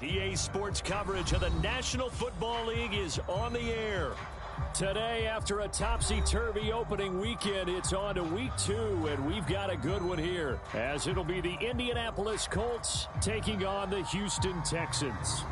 EA Sports coverage of the National Football League is on the air. Today, after a topsy-turvy opening weekend, it's on to week 2, and we've got a good one here, as it'll be the Indianapolis Colts taking on the Houston Texans.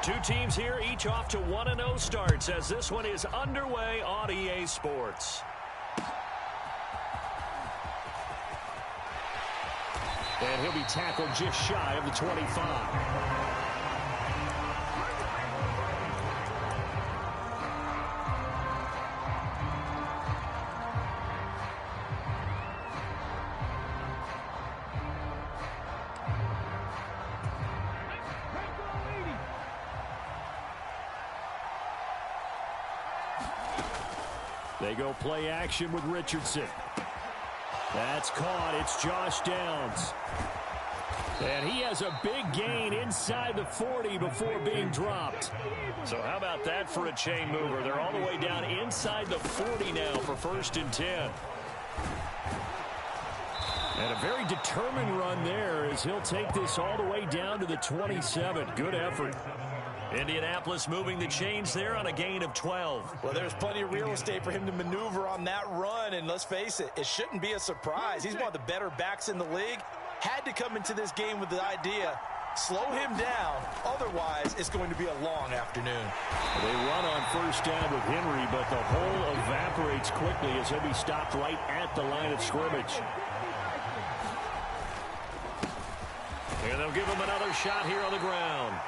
Two teams here, each off to 1-0 starts as this one is underway on EA Sports. And he'll be tackled just shy of the 25. They go play action with Richardson. That's caught. It's Josh Downs. And he has a big gain inside the 40 before being dropped. So how about that for a chain mover? They're all the way down inside the 40 now for 1st and 10. And a very determined run there as he'll take this all the way down to the 27. Good effort. Indianapolis moving the chains there on a gain of 12. Well, there's plenty of real estate for him to maneuver on that run, and let's face it, it shouldn't be a surprise. He's one of the better backs in the league. Had to come into this game with the idea, slow him down, otherwise it's going to be a long afternoon. They run on 1st down with Henry, but the hole evaporates quickly as he'll be stopped right at the line of scrimmage. And they'll give him another shot here on the ground.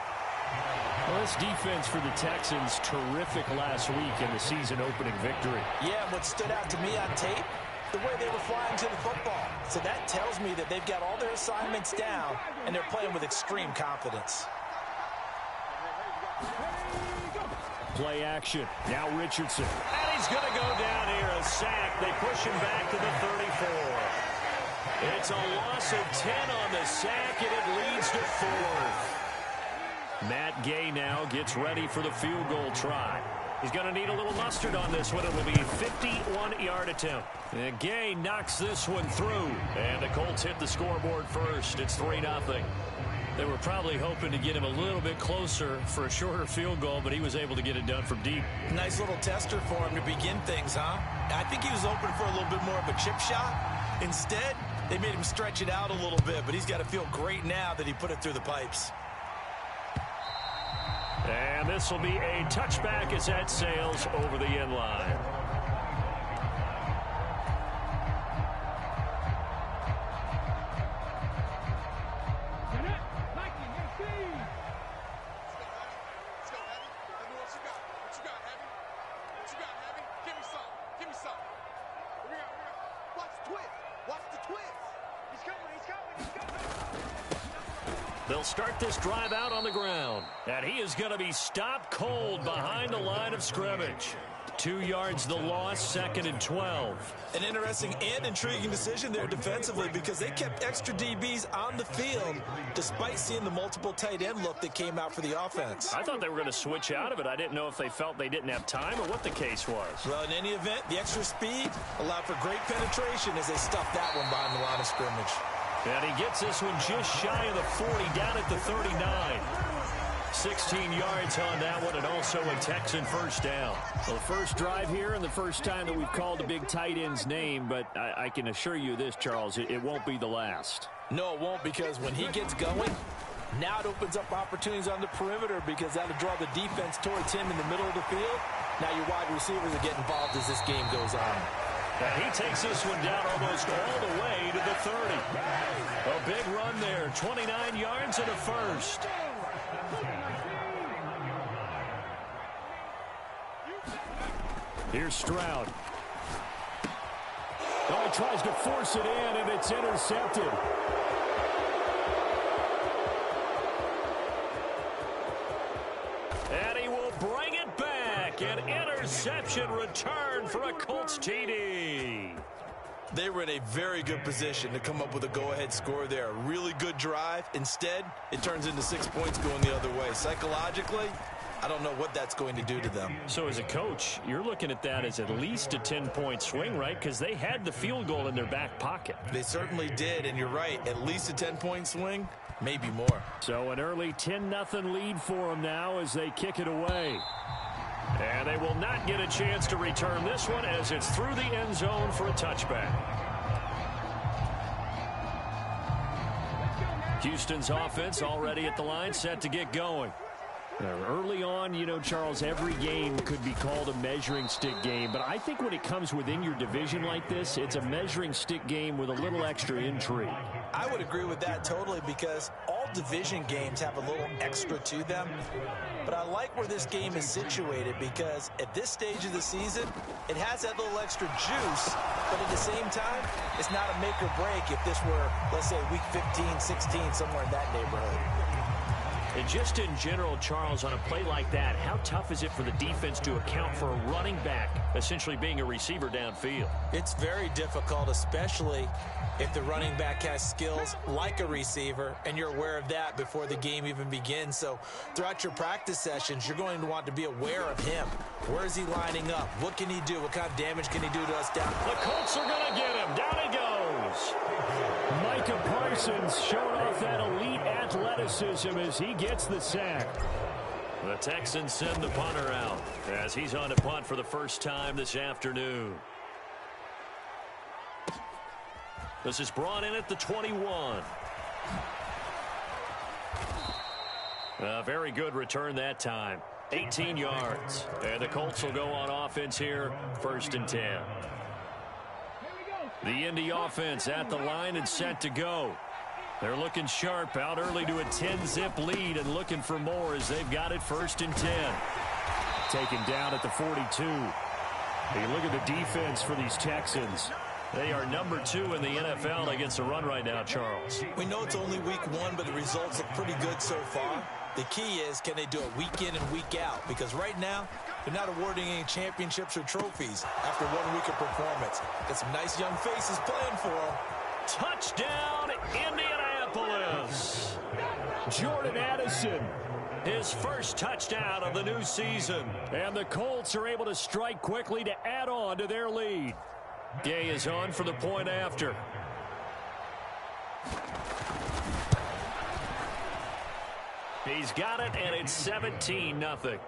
Well, this defense for the Texans, terrific last week in the season-opening victory. Yeah, and what stood out to me on tape, the way they were flying to the football. So that tells me that they've got all their assignments down, and they're playing with extreme confidence. Play action. Now Richardson. And he's going to go down here, a sack. They push him back to the 34. It's a loss of 10 on the sack, and it leads to 4th. Matt Gay now gets ready for the field goal try. He's going to need a little mustard on this one. It will be a 51-yard attempt. And Gay knocks this one through. And the Colts hit the scoreboard first. It's 3-0. They were probably hoping to get him a little bit closer for a shorter field goal, but he was able to get it done from deep. Nice little tester for him to begin things, huh? I think he was open for a little bit more of a chip shot. Instead, they made him stretch it out a little bit, but he's got to feel great now that he put it through the pipes. And this will be a touchback as that sails over the end line. They'll start this drive out on the ground. And he is going to be stopped cold behind the line of scrimmage. 2 yards the loss, 2nd and 12. An interesting and intriguing decision there defensively because they kept extra DBs on the field despite seeing the multiple tight end look that came out for the offense. I thought they were going to switch out of it. I didn't know if they felt they didn't have time or what the case was. Well, in any event, the extra speed allowed for great penetration as they stuffed that one behind the line of scrimmage. And he gets this one just shy of the 40, down at the 39. 16 yards on that one, and also a Texan 1st down. Well, the first drive here and the first time that we've called a big tight end's name, but I can assure you this, Charles, it won't be the last. No, it won't, because when he gets going, now it opens up opportunities on the perimeter because that'll draw the defense towards him in the middle of the field. Now your wide receivers will get involved as this game goes on. And he takes this one down almost all the way to the 30. A big run there, 29 yards and a first. Here's Stroud. Oh, he tries to force it in, and it's intercepted. And he will bring it back. An interception return for a Colts TD. They were in a very good position to come up with a go-ahead score there. A really good drive. Instead, it turns into 6 points going the other way. Psychologically, I don't know what that's going to do to them. So as a coach, you're looking at that as at least a 10-point swing, right? Because they had the field goal in their back pocket. They certainly did, and you're right. At least a 10-point swing, maybe more. So an early 10-0 lead for them now as they kick it away. And they will not get a chance to return this one as it's through the end zone for a touchback. Houston's offense already at the line, set to get going. Early on, you know, Charles, every game could be called a measuring stick game. But I think when it comes within your division like this, it's a measuring stick game with a little extra intrigue. I would agree with that totally because all division games have a little extra to them. But I like where this game is situated because at this stage of the season, it has that little extra juice. But at the same time, it's not a make or break if this were, let's say, week 15, 16, somewhere in that neighborhood. And just in general, Charles, on a play like that, how tough is it for the defense to account for a running back essentially being a receiver downfield? It's very difficult, especially if the running back has skills like a receiver, and you're aware of that before the game even begins. So throughout your practice sessions, you're going to want to be aware of him. Where is he lining up? What can he do? What kind of damage can he do to us down? The Colts are going to get him. Down he goes. Micah Parsons showing off that elite athleticism as he gets the sack. The Texans send the punter out as he's on to punt for the first time this afternoon. This is brought in at the 21. A very good return that time. 18 yards. And the Colts will go on offense here, 1st and 10. The Indy offense at the line and set to go. They're looking sharp, out early to a 10-zip lead and looking for more as they've got it 1st and 10. Taken down at the 42. Hey, look at the defense for these Texans. They are number 2 in the NFL against the run right now, Charles. We know it's only week 1, but the results look pretty good so far. The key is, can they do it week in and week out? Because right now, they're not awarding any championships or trophies after 1 week of performance. Got some nice young faces playing for them. Touchdown, Indianapolis. Jordan Addison, his first touchdown of the new season. And the Colts are able to strike quickly to add on to their lead. Gay is on for the point after. He's got it, and it's 17-0.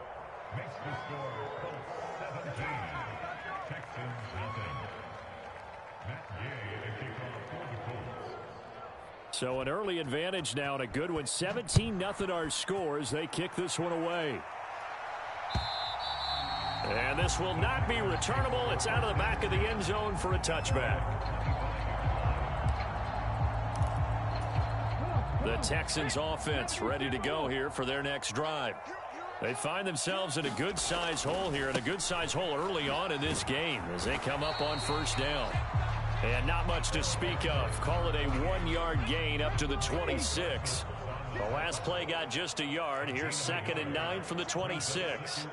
So an early advantage now and a good one. 17-0 our score as they kick this one away. And this will not be returnable. It's out of the back of the end zone for a touchback. The Texans offense ready to go here for their next drive. They find themselves in a good-sized hole here, and a good-sized hole early on in this game as they come up on 1st down. And not much to speak of. Call it a 1-yard gain up to the 26. The last play got just a yard. Here's 2nd and 9 from the 26.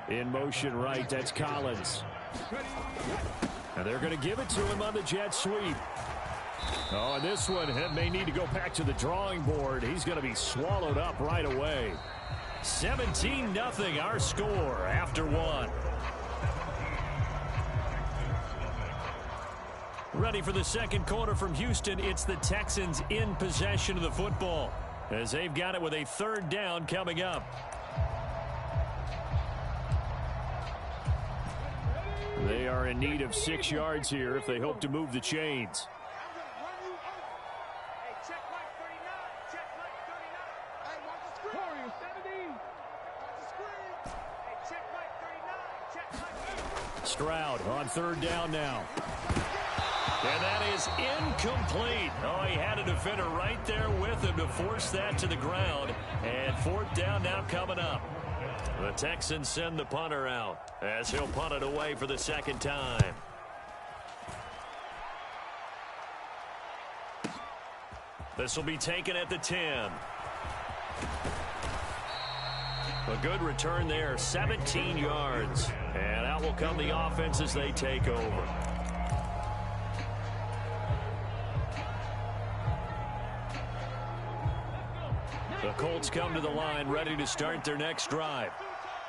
In motion right, that's Collins. And they're going to give it to him on the jet sweep. Oh, and this one may need to go back to the drawing board. He's going to be swallowed up right away. 17-0 our score after 1. Ready for the second quarter from Houston. It's the Texans in possession of the football as they've got it with a 3rd down coming up. They are in need of 6 yards here if they hope to move the chains. Stroud on 3rd down now. And that is incomplete. Oh, he had a defender right there with him to force that to the ground. And 4th down now coming up. The Texans send the punter out as he'll punt it away for the 2nd time. This will be taken at the 10. A good return there, 17 yards. And out will come the offense as they take over. The Colts come to the line, ready to start their next drive.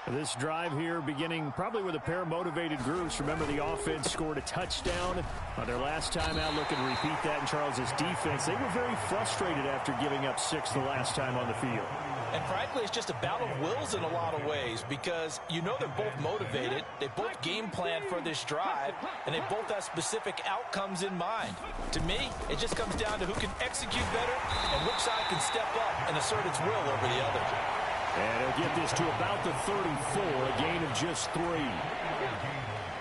This drive here beginning probably with a pair of motivated groups. Remember, the offense scored a touchdown on their last time out. Looking to repeat that in Charles's defense. They were very frustrated after giving up 6 the last time on the field. And frankly, it's just a battle of wills in a lot of ways because you know they're both motivated. They both game plan for this drive, and they both have specific outcomes in mind. To me, it just comes down to who can execute better and which side can step up and assert its will over the other. And he'll get this to about the 34, a gain of just 3.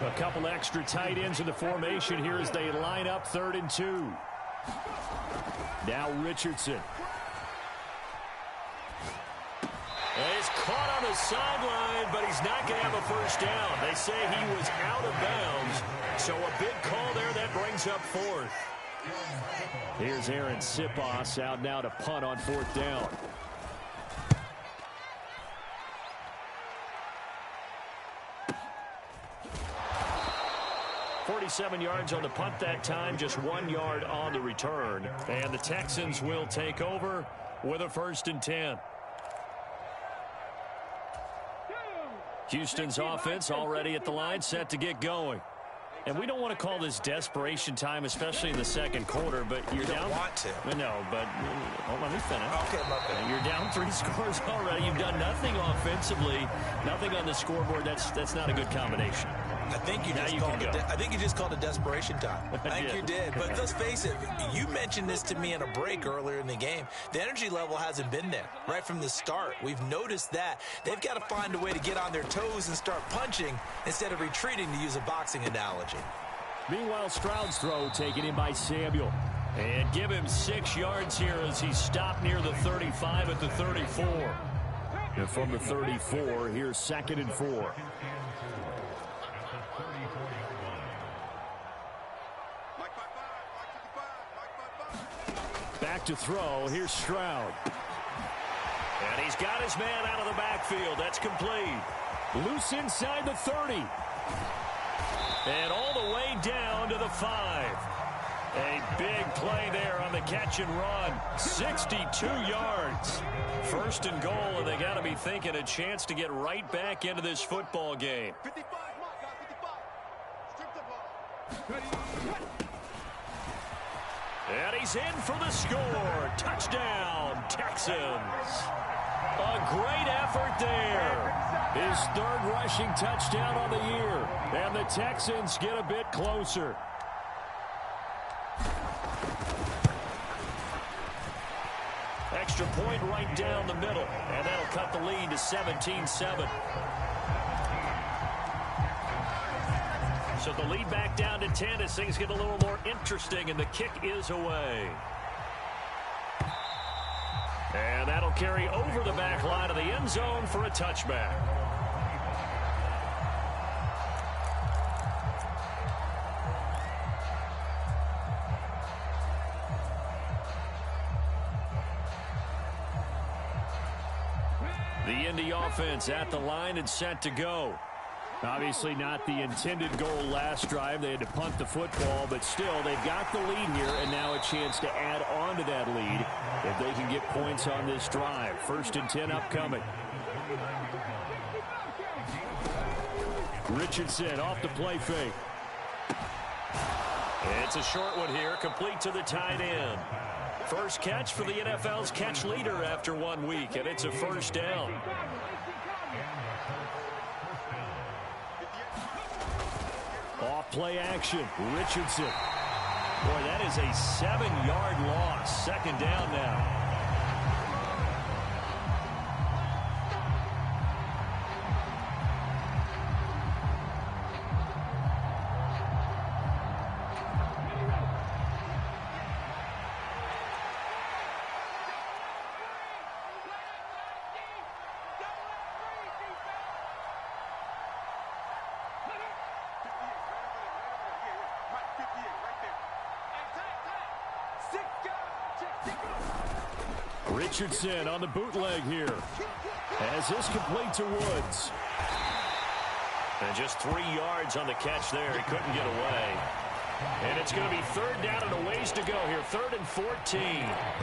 A couple extra tight ends in the formation here as they line up 3rd and 2. Now Richardson. He's caught on the sideline, but he's not going to have a first down. They say he was out of bounds, so a big call there that brings up 4th. Here's Aaron Sipos out now to punt on 4th down. .47 yards on the punt that time, just 1 yard on the return. And the Texans will take over with a 1st and 10. Houston's offense already at the line, set to get going. And we don't want to call this desperation time, especially in the second quarter, but you're down. You don't want to. No, but let me finish. Okay, my bad. You're down 3 scores already. You've done nothing offensively, nothing on the scoreboard. That's not a good combination. I think you just called it desperation time. I think you did. But let's face it, you mentioned this to me in a break earlier in the game. The energy level hasn't been there right from the start. We've noticed that. They've got to find a way to get on their toes and start punching instead of retreating, to use a boxing analogy. Meanwhile, Stroud's throw taken in by Samuel. And give him 6 yards here as he stopped near the 35 at the 34. And from the 34, here's 2nd and 4. Back to throw. Here's Stroud. And he's got his man out of the backfield. That's complete. Loose inside the 30. And all the way down to the 5. A big play there on the catch and run. 62 yards. 1st and goal, and they got to be thinking a chance to get right back into this football game. 55, mark, 55. Strip the ball. And he's in for the score. Touchdown, Texans. A great effort there. His 3rd rushing touchdown on the year. And the Texans get a bit closer. Extra point right down the middle. And that'll cut the lead to 17-7. So the lead back down to 10 as things get a little more interesting, and the kick is away. And that'll carry over the back line of the end zone for a touchback. The Indy offense at the line and set to go. Obviously not the intended goal last drive. They had to punt the football, but still, they've got the lead here, and now a chance to add on to that lead if they can get points on this drive. 1st and 10 upcoming. Richardson off the play fake. It's a short one here, complete to the tight end. First catch for the NFL's catch leader after 1 week, and it's a 1st down. Off play action. Richardson. Boy, that is a 7-yard loss. 2nd down now. Richardson on the bootleg here. As this complete to Woods. And just 3 yards on the catch there. He couldn't get away. And it's going to be third down and a ways to go here. 3rd and 14.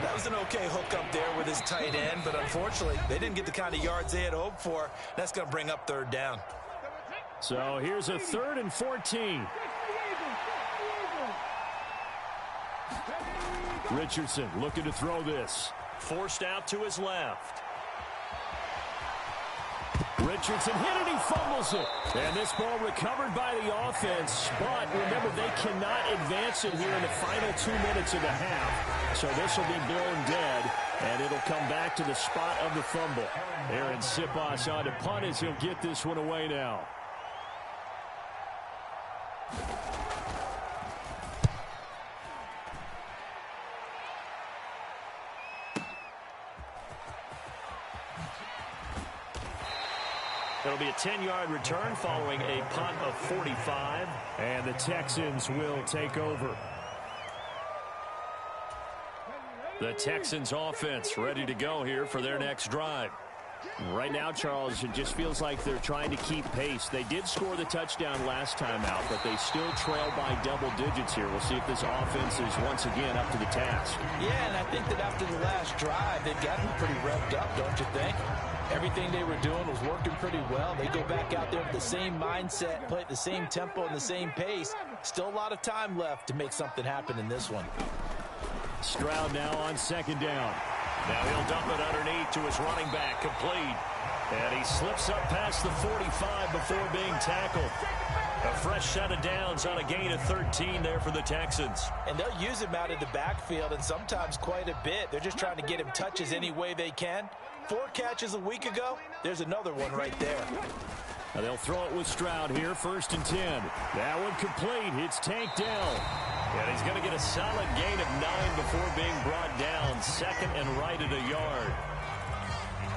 That was an okay hook up there with his tight end, but unfortunately, they didn't get the kind of yards they had hoped for. That's going to bring up 3rd down. So here's a 3rd and 14. Richardson looking to throw this. Forced out to his left. Richardson hit it, he fumbles it. And this ball recovered by the offense. But remember, they cannot advance it here in the final 2 minutes of the half. So this will be blown dead, and it'll come back to the spot of the fumble. Aaron Siposs on to punt as he'll get this one away now. It'll be a 10-yard return following a punt of 45. And the Texans will take over. The Texans offense ready to go here for their next drive. Right now, Charles, it just feels like they're trying to keep pace. They did score the touchdown last time out, but they still trail by double digits here. We'll see if this offense is once again up to the task. Yeah, and I think that after the last drive, they've gotten pretty revved up, don't you think? Everything they were doing was working pretty well. They go back out there with the same mindset, play at the same tempo and the same pace. Still a lot of time left to make something happen in this one. Stroud now on 2nd down. Now he'll dump it underneath to his running back, complete. And he slips up past the 45 before being tackled. A fresh set of downs on a gain of 13 there for the Texans. And they'll use him out of the backfield, and sometimes quite a bit. They're just trying to get him touches any way they can. 4 catches a week ago. There's another one right there. Now they'll throw it with Stroud here, 1st and 10. That one complete. It's tanked down. And he's going to get a solid gain of 9 before being brought down. 2nd and right at a yard.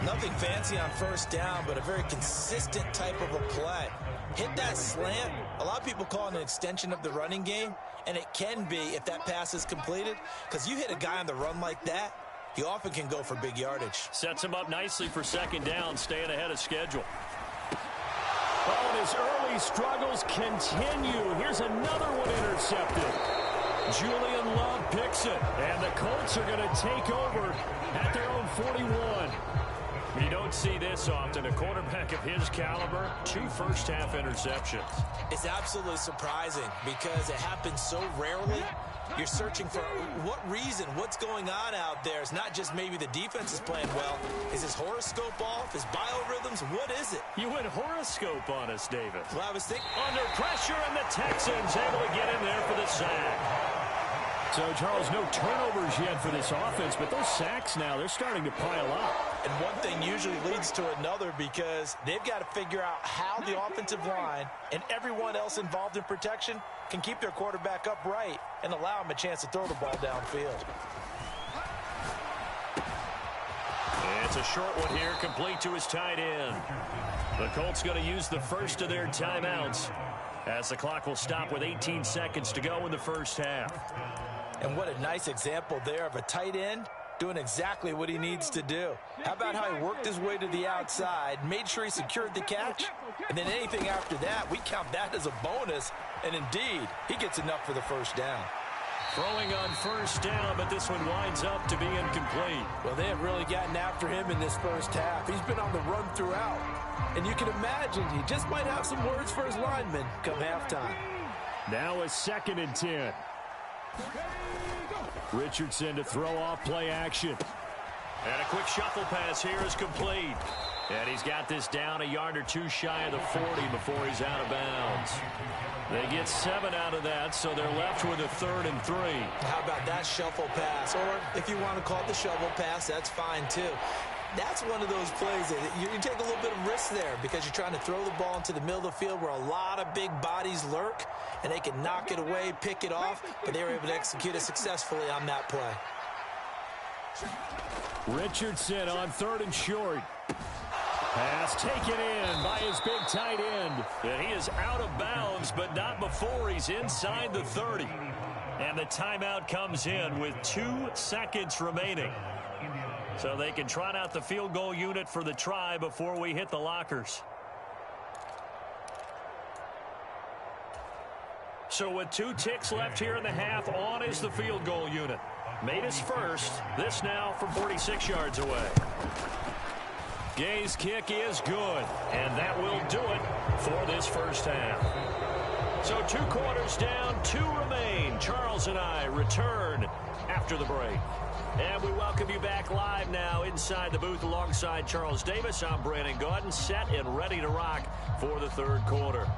Nothing fancy on 1st down, but a very consistent type of a play. Hit that slant. A lot of people call it an extension of the running game, and it can be if that pass is completed, because you hit a guy on the run like that, he often can go for big yardage. Sets him up nicely for 2nd down, staying ahead of schedule. Oh, and his early struggles continue. Here's another one intercepted. Julian Love picks it, and the Colts are going to take over at their own 41. You don't see this often. A quarterback of his caliber, 2 first-half interceptions. It's absolutely surprising because it happens so rarely. You're searching for what reason, what's going on out there. It's not just maybe the defense is playing well. Is his horoscope off? His biorhythms? What is it? You went horoscope on us, David. Well, I was thinking. Under pressure, and the Texans able to get in there for the sack. So, Charles, no turnovers yet for this offense, but those sacks now, they're starting to pile up. And one thing usually leads to another because they've got to figure out how the offensive line and everyone else involved in protection can keep their quarterback upright and allow him a chance to throw the ball downfield. It's a short one here, complete to his tight end. The Colts going to use the first of their timeouts as the clock will stop with 18 seconds to go in the first half. And what a nice example there of a tight end doing exactly what he needs to do. How about how he worked his way to the outside, made sure he secured the catch, and then anything after that, we count that as a bonus. And indeed, he gets enough for the 1st down. Throwing on 1st down, but this one winds up to be incomplete. Well, they have really gotten after him in this 1st half. He's been on the run throughout. And you can imagine he just might have some words for his linemen come halftime. Now a 2nd and 10. Richardson to throw off play action. And a quick shuffle pass here is complete. And he's got this down a yard or 2 shy of the 40 before he's out of bounds. They get 7 out of that, so they're left with a 3rd and 3. How about that shuffle pass? Or if you want to call it the shovel pass, that's fine too. That's one of those plays that you take a little bit of risk there because you're trying to throw the ball into the middle of the field where a lot of big bodies lurk, and they can knock it away, pick it off, but they were able to execute it successfully on that play. Richardson on 3rd and short. Pass taken in by his big tight end. And he is out of bounds, but not before he's inside the 30. And the timeout comes in with 2 seconds remaining. So they can trot out the field goal unit for the try before we hit the lockers. So with 2 ticks left here in the half, on is the field goal unit. Made his first. This now from 46 yards away. Gay's kick is good, and that will do it for this first half. So 2 quarters down, 2 remain. Charles and I return after the break. And we welcome you back live now inside the booth alongside Charles Davis. I'm Brandon Gaudin, set and ready to rock for the third quarter.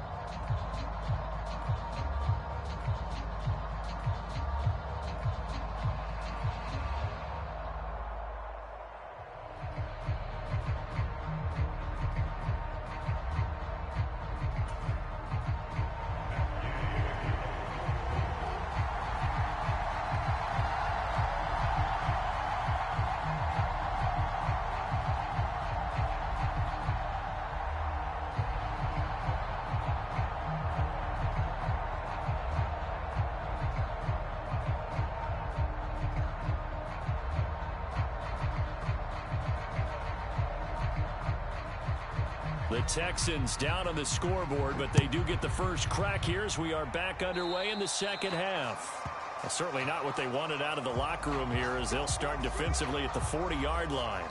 The Texans down on the scoreboard, but they do get the first crack here as we are back underway in the second half. Well, certainly not what they wanted out of the locker room here as they'll start defensively at the 40-yard line.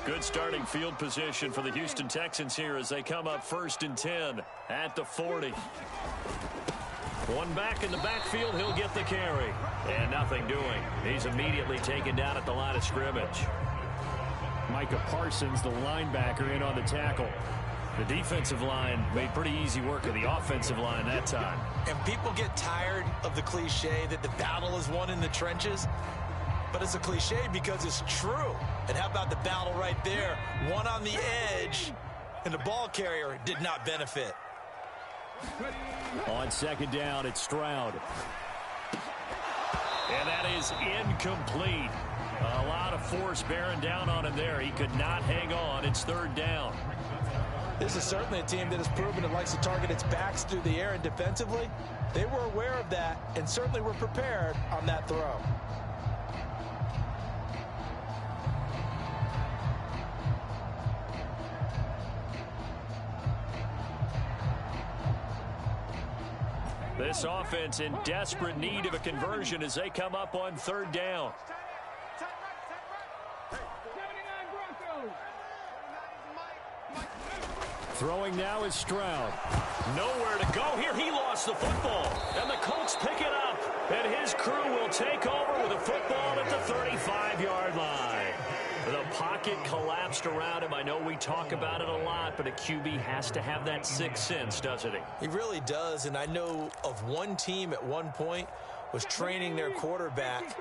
Good starting field position for the Houston Texans here as they come up 1st and 10 at the 40. One back in the backfield, he'll get the carry. And nothing doing. He's immediately taken down at the line of scrimmage. Micah Parsons, the linebacker, in on the tackle. The defensive line made pretty easy work of the offensive line that time. And people get tired of the cliche that the battle is won in the trenches. But it's a cliche because it's true. And how about the battle right there? One on the edge, and the ball carrier did not benefit. On second down, it's Stroud. And that is incomplete. A lot of force bearing down on him there. He could not hang on. It's 3rd down. This is certainly a team that has proven it likes to target its backs through the air, and defensively, they were aware of that and certainly were prepared on that throw. This offense in desperate need of a conversion as they come up on 3rd down. Throwing now is Stroud. Nowhere to go here. He lost the football. And the Colts pick it up. And his crew will take over with a football at the 35-yard line. The pocket collapsed around him. I know we talk about it a lot, but a QB has to have that sixth sense, doesn't he? He really does, and I know of one team at one point was training their quarterback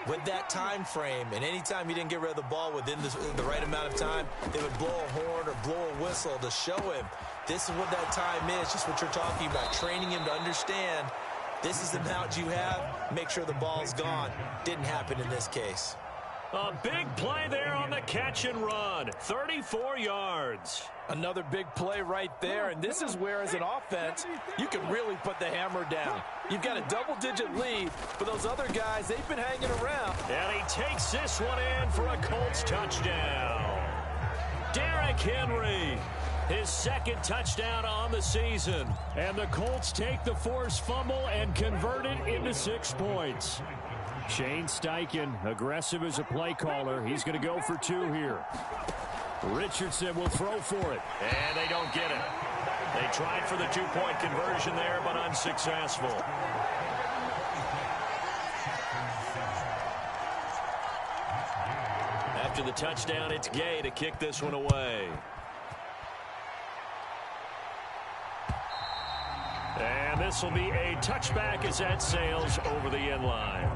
with that time frame, and anytime he didn't get rid of the ball within the right amount of time, they would blow a horn or blow a whistle to show him this is what that time is, just what you're talking about, training him to understand this is the amount you have, make sure the ball's gone. Didn't happen in this case. A big play there on the catch and run. 34 yards. Another big play right there, and this is where, as an offense, you can really put the hammer down. You've got a double-digit lead, but those other guys, they've been hanging around. And he takes this one in for a Colts touchdown. Derrick Henry, his 2nd touchdown on the season. And the Colts take the forced fumble and convert it into 6 points. Shane Steichen, aggressive as a play caller. He's going to go for 2 here. Richardson will throw for it. And they don't get it. They tried for the 2-point conversion there, but unsuccessful. After the touchdown, it's Gay to kick this one away. And this will be a touchback as that sails over the end line.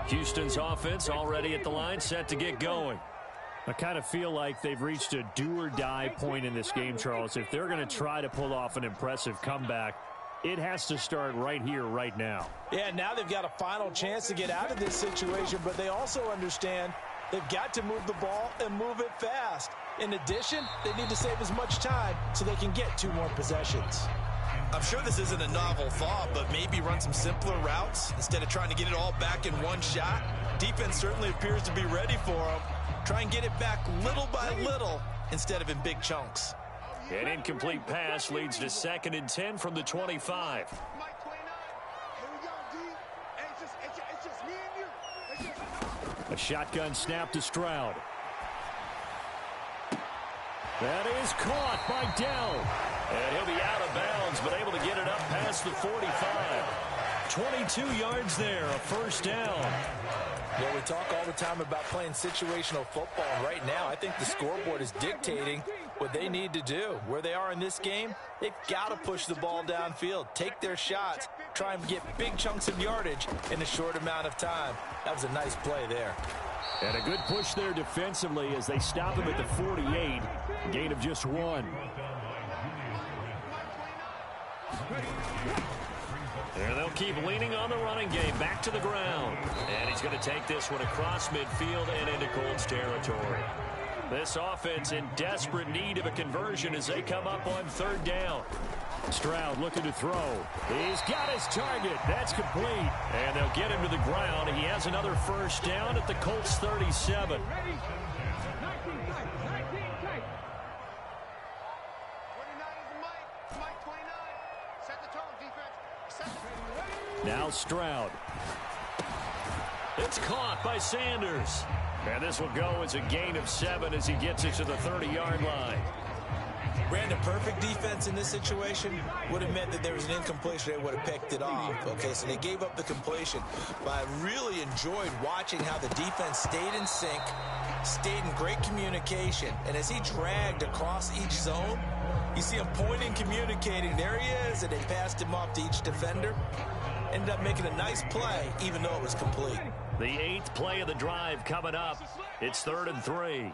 Houston's offense already at the line, set to get going. I kind of feel like they've reached a do-or-die point in this game, Charles. If they're going to try to pull off an impressive comeback, it has to start right here, right now. Yeah, now they've got a final chance to get out of this situation, but they also understand They've got to move the ball and move it fast. In addition, they need to save as much time so they can get 2 more possessions. I'm sure this isn't a novel thought, but maybe run some simpler routes instead of trying to get it all back in one shot. Defense certainly appears to be ready for them. Try and get it back little by little instead of in big chunks. An incomplete pass leads to 2nd and 10 from the 25. A shotgun snap to Stroud. That is caught by Dell. And he'll be out of bounds, but able to get it up past the 45. 22 yards there, a first down. Yeah, we talk all the time about playing situational football. Right now, I think the scoreboard is dictating what they need to do. Where they are in this game, they've got to push the ball downfield, take their shots, try and get big chunks of yardage in a short amount of time. That was a nice play there. And a good push there defensively as they stop him at the 48. Gain of just 1. And they'll keep leaning on the running game back to the ground. And he's going to take this one across midfield and into Colts territory. This offense in desperate need of a conversion as they come up on 3rd down. Stroud looking to throw. He's got his target. That's complete. And they'll get him to the ground. He has another first down at the Colts 37. Now Stroud. It's caught by Sanders. And this will go as a gain of 7 as he gets it to the 30-yard line. Brandon, perfect defense in this situation would have meant that there was an incompletion. They would have picked it off. Okay, so they gave up the completion. But I really enjoyed watching how the defense stayed in sync, stayed in great communication. And as he dragged across each zone, you see him pointing, communicating. There he is, and they passed him off to each defender. Ended up making a nice play, even though it was complete. The 8th play of the drive coming up. It's 3rd and 3.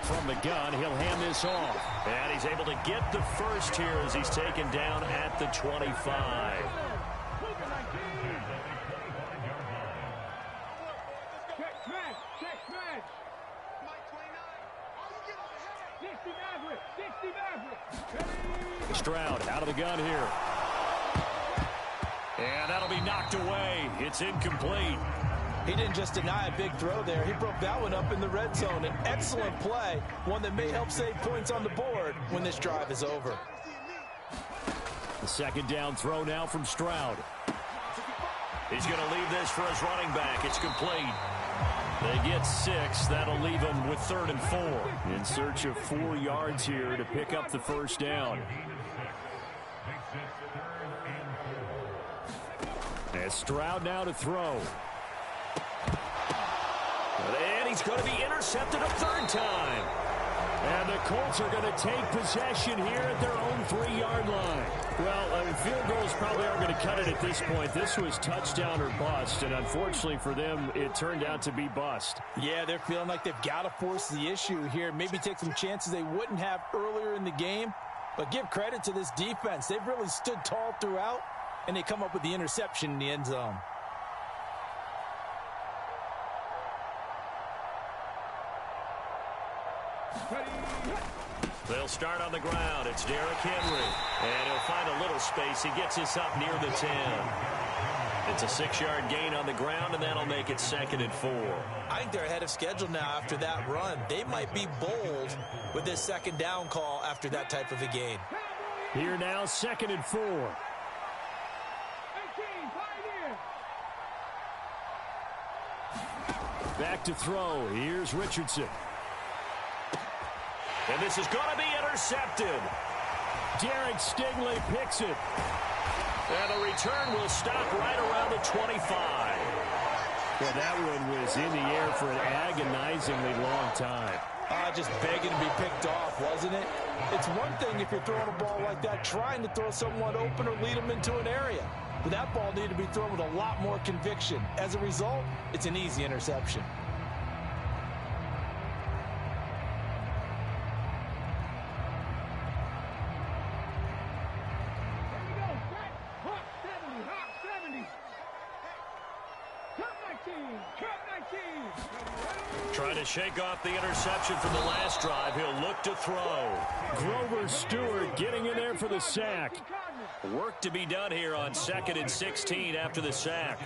From the gun, he'll hand this off. And he's able to get the first here as he's taken down at the 25. Stroud out of the gun here. And that'll be knocked away. It's incomplete. He didn't just deny a big throw there. He broke that one up in the red zone. An excellent play, one that may help save points on the board when this drive is over. The 2nd down throw now from Stroud. He's going to leave this for his running back. It's complete. They get 6. That'll leave them with 3rd and 4. In search of 4 yards here to pick up the first down. As Stroud now to throw. And he's going to be intercepted a 3rd time. And the Colts are going to take possession here at their own 3-yard line. Well, field goals probably aren't going to cut it at this point. This was touchdown or bust, and unfortunately for them, it turned out to be bust. Yeah, they're feeling like they've got to force the issue here. Maybe take some chances they wouldn't have earlier in the game. But give credit to this defense. They've really stood tall throughout, and they come up with the interception in the end zone. They'll start on the ground. It's Derrick Henry. And he'll find a little space. He gets this up near the 10. It's a 6-yard gain on the ground, and that'll make it 2nd and 4. I think they're ahead of schedule now after that run. They might be bold with this 2nd down call after that type of a gain. Here now, 2nd and 4. Back to throw. Here's Richardson. And this is going to be intercepted. Derek Stingley picks it. And the return will stop right around the 25. Well, that one was in the air for an agonizingly long time. Just begging to be picked off, wasn't it? It's one thing if you're throwing a ball like that, trying to throw someone open or lead them into an area. But that ball needed to be thrown with a lot more conviction. As a result, it's an easy interception. Trying to shake off the interception from the last drive. He'll look to throw. Grover Stewart getting in there for the sack. Work to be done here on 2nd and 16 after the sack.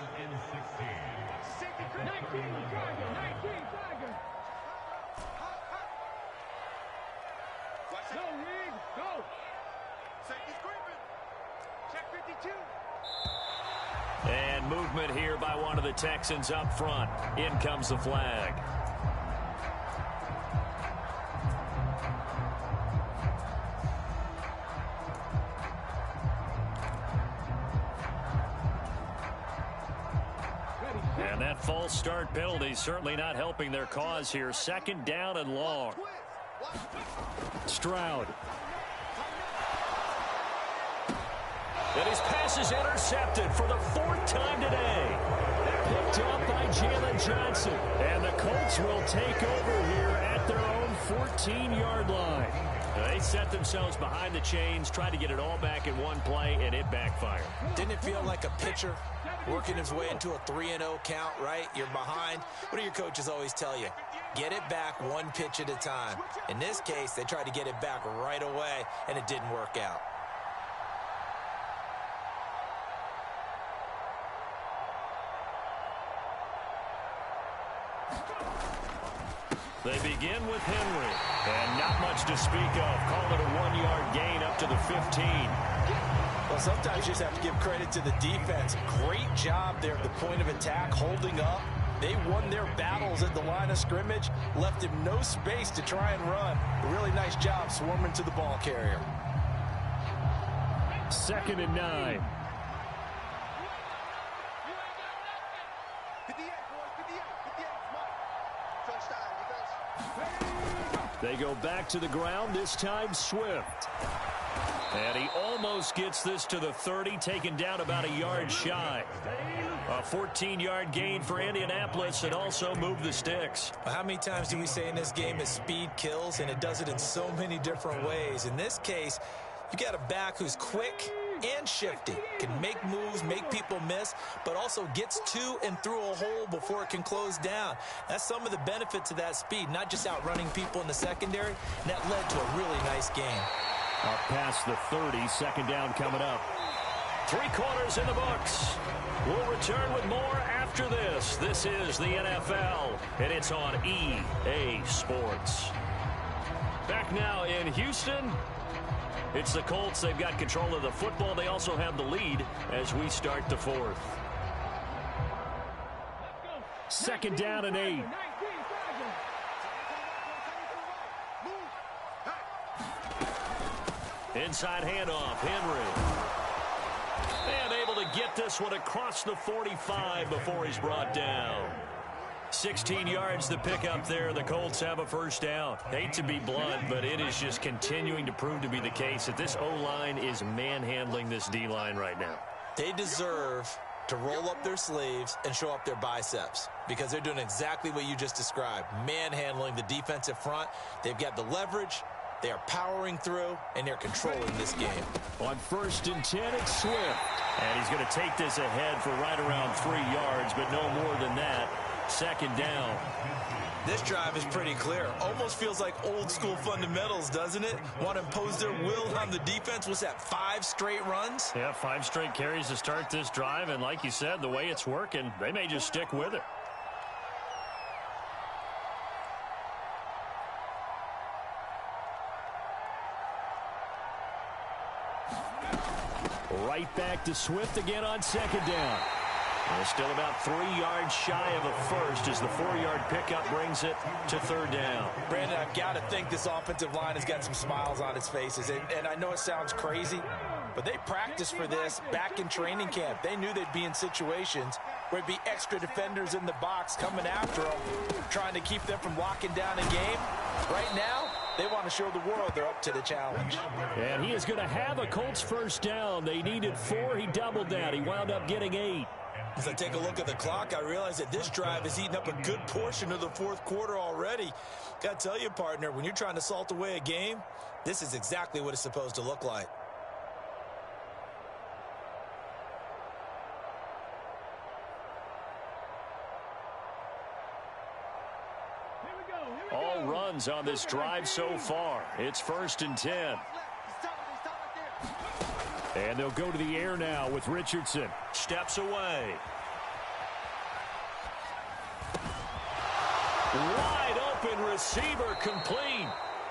And movement here by one of the Texans up front. In comes the flag. And that false start penalty certainly not helping their cause here. 2nd down and long. Stroud. And his pass is intercepted for the 4th time today. Picked up by Jalen Johnson. And the Colts will take over here at their own 14-yard line. They set themselves behind the chains, tried to get it all back in one play, and it backfired. Didn't it feel like a pitcher working his way into a 3-0 count, right? You're behind. What do your coaches always tell you? Get it back one pitch at a time. In this case, they tried to get it back right away, and it didn't work out. They begin with Henry. And not much to speak of. Call it a 1-yard gain up to the 15. Well, sometimes you just have to give credit to the defense. Great job there at the point of attack, holding up. They won their battles at the line of scrimmage, left him no space to try and run. A really nice job swarming to the ball carrier. 2nd and 9. They go back to the ground, this time Swift. And he almost gets this to the 30, taken down about a yard shy. A 14-yard gain for Indianapolis and also move the sticks. Well, how many times do we say in this game that speed kills, and it does it in so many different ways? In this case, you got a back who's quick and shifty, can make moves, make people miss, but also gets to and through a hole before it can close down. That's some of the benefits of that speed, not just outrunning people in the secondary, and that led to a really nice game. Up past the 30, 2nd down coming up. 3 quarters in the books. We'll return with more after this. This is the NFL, and it's on EA Sports. Back now in Houston. It's the Colts. They've got control of the football. They also have the lead as we start the 4th. 2nd down and 8. Inside handoff, Henry. And able to get this one across the 45 before he's brought down. 16 yards to pick up there. The Colts have a 1st down. Hate to be blunt, but it is just continuing to prove to be the case that this O-line is manhandling this D-line right now. They deserve to roll up their sleeves and show up their biceps because they're doing exactly what you just described, manhandling the defensive front. They've got the leverage. They are powering through, and they're controlling this game. On 1st and 10, it's Swift. And he's going to take this ahead for right around 3 yards, but no more than that. 2nd down. This drive is pretty clear. Almost feels like old school fundamentals, doesn't it? Want to impose their will on the defense. What's that, 5 straight runs? Yeah, 5 straight carries to start this drive. And like you said, the way it's working, they may just stick with it. Right back to Swift again on 2nd down. They're still about 3 yards shy of a 1st as the 4-yard pickup brings it to 3rd down. Brandon, I've got to think this offensive line has got some smiles on its faces. And I know it sounds crazy, but they practiced for this back in training camp. They knew they'd be in situations where it'd be extra defenders in the box coming after them, trying to keep them from locking down a game. Right now, they want to show the world they're up to the challenge. And he is going to have a Colts 1st down. They needed 4. He doubled that. He wound up getting 8. As I take a look at the clock, I realize that this drive has eaten up a good portion of the 4th quarter already. Got to tell you, partner, when you're trying to salt away a game, this is exactly what it's supposed to look like. runs on this drive so far. It's 1st and 10. And they'll go to the air now with Richardson. Steps away. Wide open receiver complete.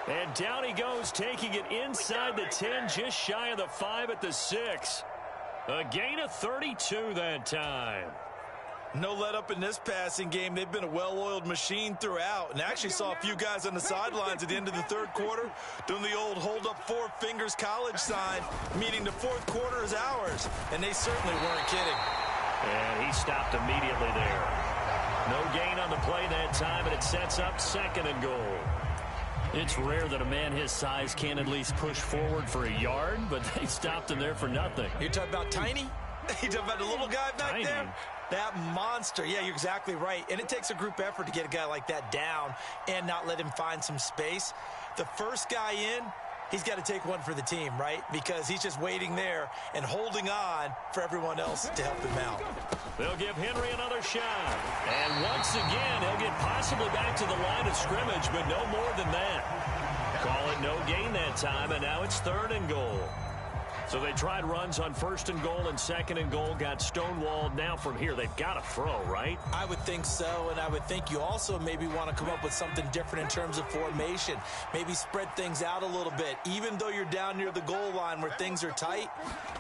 And down he goes, taking it inside the 10, just shy of the 5 at the 6. A gain of 32 that time. No let up in this passing game. They've been a well-oiled machine throughout. And actually saw a few guys on the sidelines at the end of the third quarter doing the old hold up 4 fingers college sign, meaning the fourth quarter is ours. And they certainly weren't kidding. And he stopped immediately there. No gain on the play that time, and it sets up 2nd and goal. It's rare that a man his size can at least push forward for a yard, but they stopped him there for nothing. You're talking about Tiny? You're talking about the little guy back Tiny. there? That monster. Yeah, you're exactly right. And it takes a group effort to get a guy like that down and not let him find some space. The first guy in, he's got to take one for the team, right? Because he's just waiting there and holding on for everyone else to help him out. They'll give Henry another shot. And once again, he'll get possibly back to the line of scrimmage, but no more than that. Call it no gain that time, and now it's 3rd and goal. So they tried runs on 1st and goal and 2nd and goal, got stonewalled. Now from here, they've got to throw, right? I would think so, and I would think you also maybe want to come up with something different in terms of formation. Maybe spread things out a little bit. Even though you're down near the goal line where things are tight,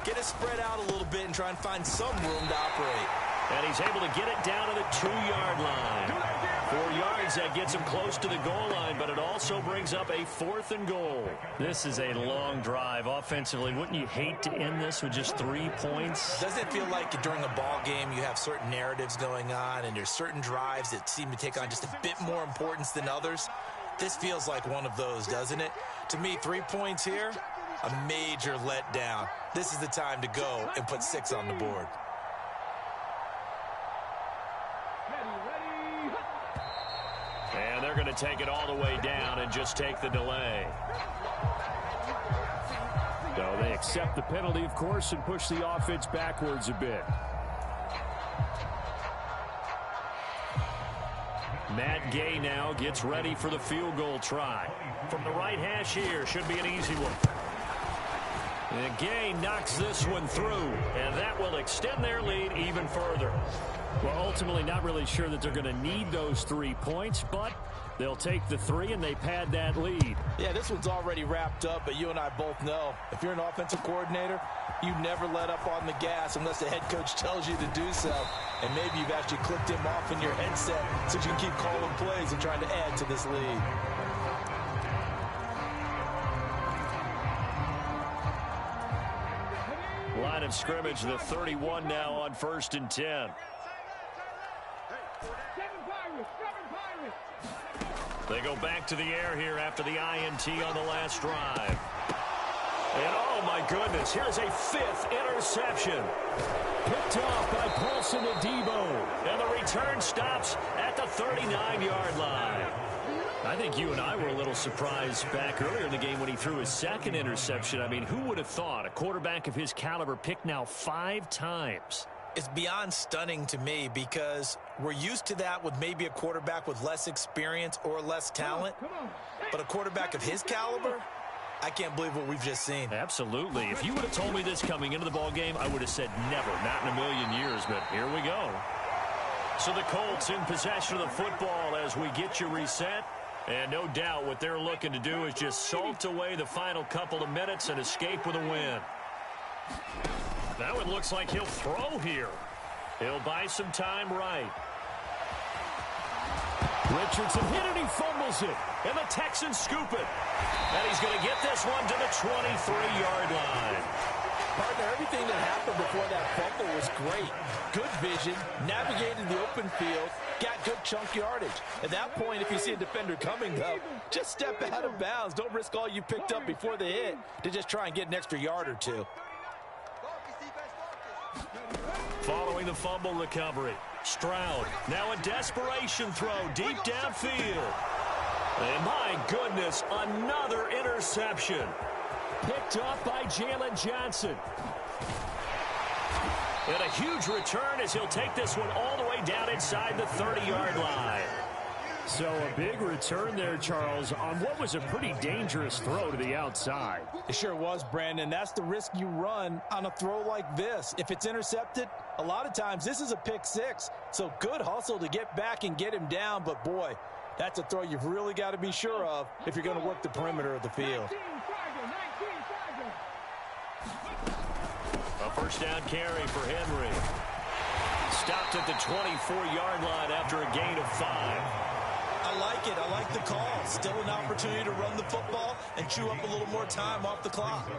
get it spread out a little bit and try and find some room to operate. And he's able to get it down to the 2-yard line. 4 yards, that gets him close to the goal line, but it also brings up a 4th and goal. This is a long drive offensively. Wouldn't you hate to end this with just 3 points? Doesn't it feel like during a ball game you have certain narratives going on and there's certain drives that seem to take on just a bit more importance than others? This feels like one of those, doesn't it? To me, 3 points here, a major letdown. This is the time to go and put 6 on the board. And they're going to take it all the way down and just take the delay. So they accept the penalty, of course, and push the offense backwards a bit. Matt Gay now gets ready for the field goal try. From the right hash here, should be an easy one. And Gay knocks this one through, and that will extend their lead even further. Well, ultimately not really sure that they're going to need those 3 points, but they'll take the 3 and they pad that lead. Yeah, this one's already wrapped up, but you and I both know if you're an offensive coordinator, you never let up on the gas unless the head coach tells you to do so. And maybe you've actually clicked him off in your headset so you can keep calling plays and trying to add to this lead. Line of scrimmage, the 31 now on 1st and 10. They go back to the air here after the INT on the last drive. And oh my goodness, here's a 5th interception. Picked off by Paulson Adebo. And the return stops at the 39-yard line. I think you and I were a little surprised back earlier in the game when he threw his 2nd interception. I mean, who would have thought a quarterback of his caliber picked now 5 times? It's beyond stunning to me because we're used to that with maybe a quarterback with less experience or less talent. But a quarterback of his caliber, I can't believe what we've just seen. Absolutely. If you would have told me this coming into the ball game, I would have said never, not in a million years, but here we go. So the Colts in possession of the football as we get you reset. And no doubt what they're looking to do is just salt away the final couple of minutes and escape with a win. Now it looks like he'll throw here. He'll buy some time right. Richardson hit it, he fumbles it. And the Texans scoop it. And he's going to get this one to the 23-yard line. Partner, everything that happened before that fumble was great. Good vision, navigated the open field, got good chunk yardage. At that point, if you see a defender coming, though, just step out of bounds. Don't risk all you picked up before the hit to just try and get an extra yard or 2. Following the fumble recovery, Stroud now a desperation throw deep downfield. And my goodness, another interception. Picked off by Jalen Johnson. And a huge return as he'll take this one all the way down inside the 30-yard line. So a big return there, Charles, on what was a pretty dangerous throw to the outside. It sure was, Brandon. That's the risk you run on a throw like this. If it's intercepted, a lot of times this is a pick six. So good hustle to get back and get him down. But, boy, that's a throw you've really got to be sure of if you're going to work the perimeter of the field. A first down carry for Henry. Stopped at the 24-yard line after a gain of 5. I like it. I like the call. Still an opportunity to run the football and chew up a little more time off the clock.